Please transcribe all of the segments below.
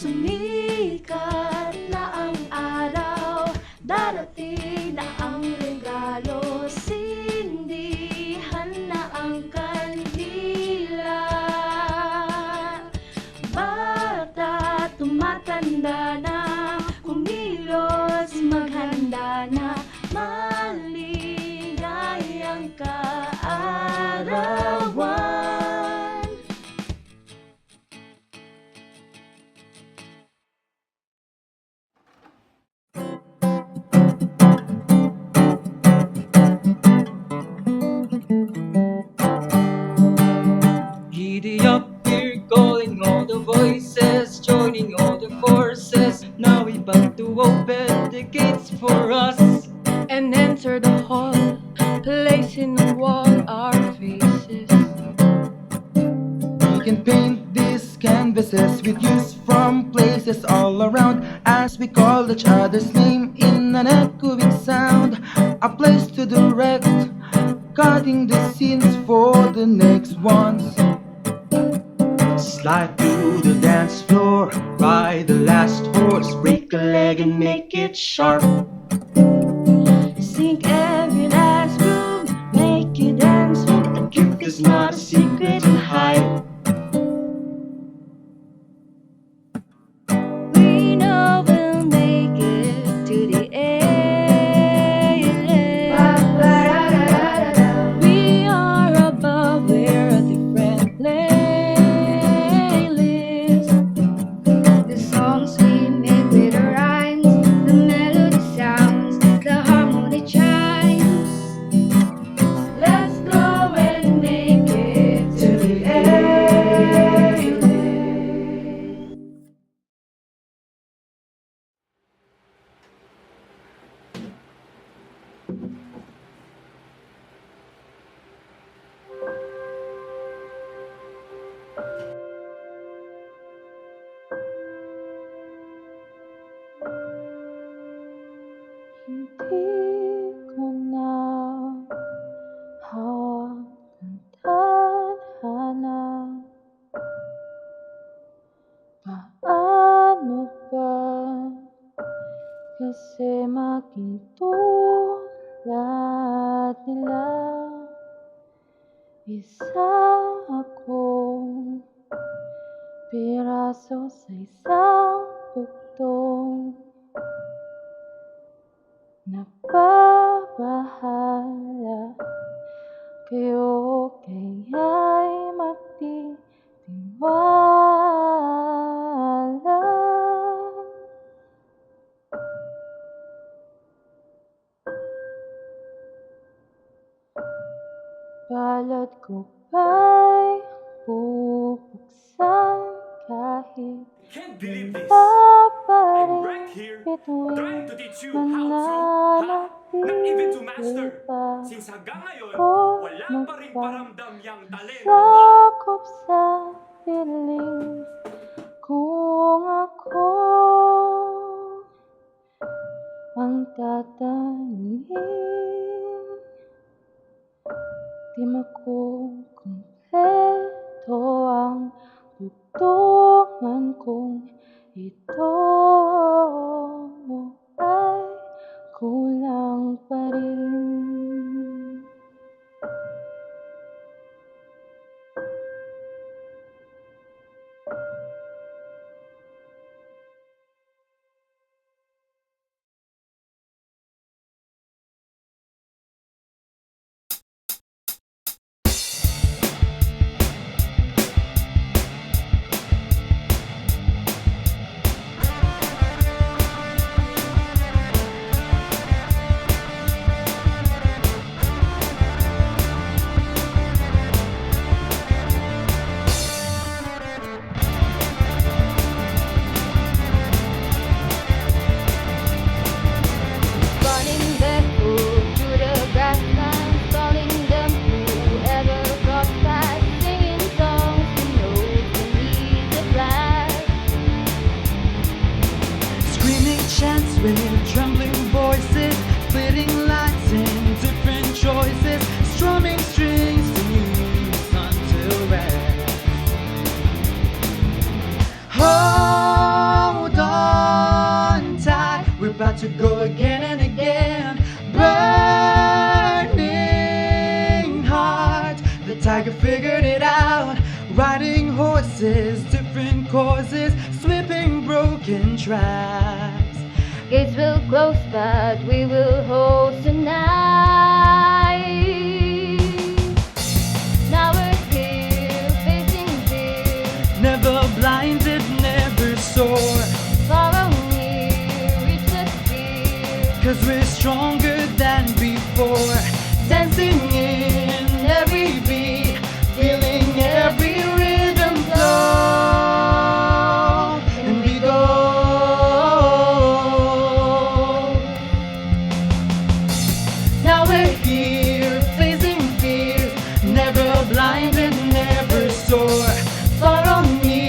Sumikat na ang araw, darating na ang regalo, sindihan na ang kandila. Bata tumatanda na, kumilos maghanda na, maligayang kaarawan. Giddy up, we're calling all the voices, joining all the forces. Now we about to open the gates for us And enter the hall, placing on wall our faces. We can paint these canvases with views from places all around as we call each other's name in an echoing sound. A place to direct, cutting the scenes for the next ones. Slide through the dance floor, ride the last horse, break a leg and make it sharp. Sink every last groove, make you dance with a Truth is not a secret to hide. We know we'll make it to the end. We are above, we're a different playlist. The songs we make with the rhymes, the melody sounds, the harmony chimes. Let's go and make it to the end. Hindi ko na hawak ang tadhana. Paano ba kasi maging tulad nila? Isa akong piraso sa isang bugtong, nababahala kayo kaya'y magtitiwala. Palad ko ba'y bubuksan kahit Can't believe this. wala pa I'm rin right here, bituin, trying to teach you how to, not even to master. mananatili pa Since hanggang ngayon, ako wala pa rin paramdam yang talento mo. sakop sa piling. Kung ako ang tatanungin, di makukumpleto ang tugtungan kung ito ay kulang pa rin. to go again and again. Burning heart, the tiger figured it out. Riding horses, different causes, sweeping broken tracks. Gates will close, but we will host tonight. Now we're here, facing fear. Never blinded, never sore, Follow me, reach the fear. 'cause we're stronger than before. Dancing in every beat, feeling every rhythm flow. And we go. Now we're here, facing fears, never blinded, never sore. Follow me,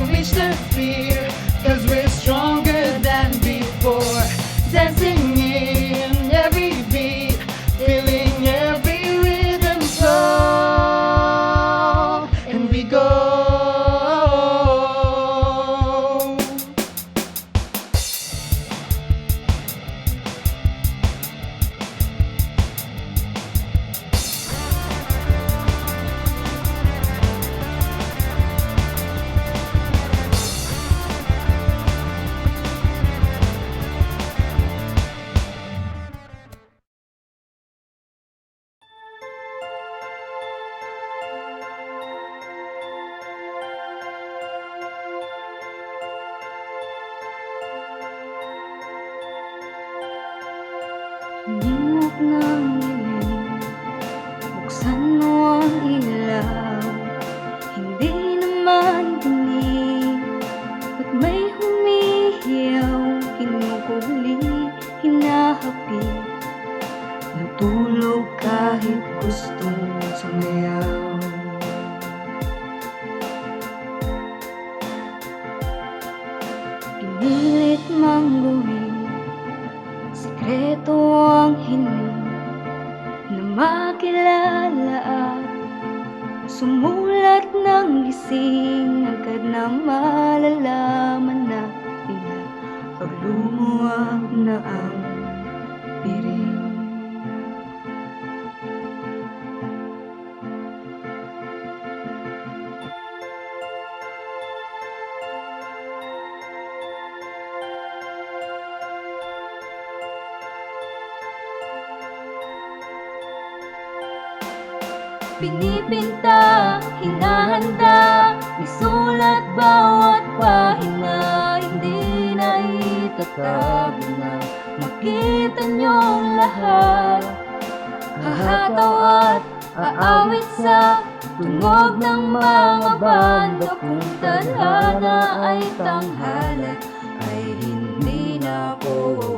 reach the fear, 'cause we're stronger than before. Dancing in every beat, feeling every rhythm flow. And we go. Hinimok ng dilim, buksan mo ang ilaw. Hindi naman dinig, ba't may humihiyaw? Kinukubli, hinahapit, natulog kahit gustong sumayaw. Pinilit mang gawin sekreto ang hiling na makilala at sumulat ng gising. Agad na malalaman na tila pag lumuwag na ang piring. Pinipinta, hinahanda, isulat bawat pahina. Hindi na itatago na makita niyong lahat. Hahataw at aawit sa tunog ng mga banda. Kung tadhana ay tanghalan, ay hindi na ako